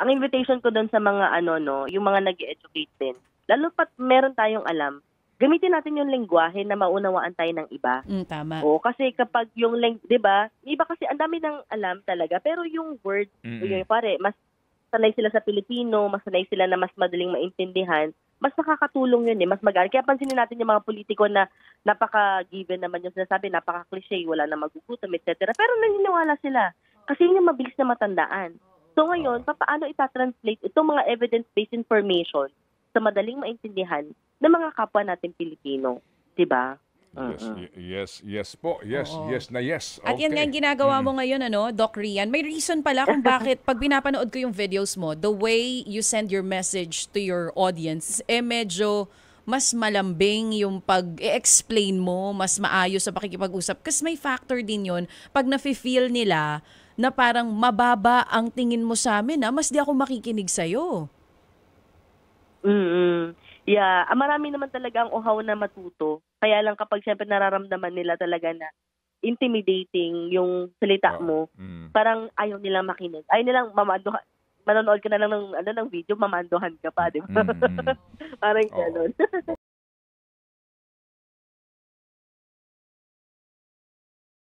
ang invitation ko doon sa mga yung mga nag-educate din, lalo pat meron tayong alam, gamitin natin yung lengguwahe na maunawaan tayo ng iba. Tama. O kasi kapag yung 'di ba? Iba kasi ang dami ng alam talaga, pero yung word, yung pare, mas sanay sila sa Pilipino, mas sanay sila na mas madaling maintindihan, mas nakakatulong yun mas magaan. Kaya pansinin natin yung mga politiko na napaka-given naman yung sinasabi, napaka-cliche, wala na magugutom, etc. Pero naniniwala sila kasi yun yung mabilis na matandaan. So ngayon, paano itatranslate itong mga evidence-based information sa madaling maintindihan ng mga kapwa natin Pilipino, 'di ba? Yes po. Yes, Oo. yes na yes. At yan nga yung ginagawa mo ngayon, Doc Rian. May reason pala kung bakit pag pinapanood ko yung videos mo, the way you send your message to your audience, medyo mas malambing yung pag-explain mo, mas maayos sa pakikipag-usap. Kasi may factor din yun, pag nafe-feel nila na parang mababa ang tingin mo sa amin, mas di ako makikinig sa'yo. Yeah, marami naman talaga ang uhaw na matuto. Kaya lang kapag siyempre nararamdaman nila talaga na intimidating yung salita mo, parang ayaw nilang makinig. Ayaw nilang manonood ka na lang ng video, mamanduhan ka pa, di ba? Parang gano'n.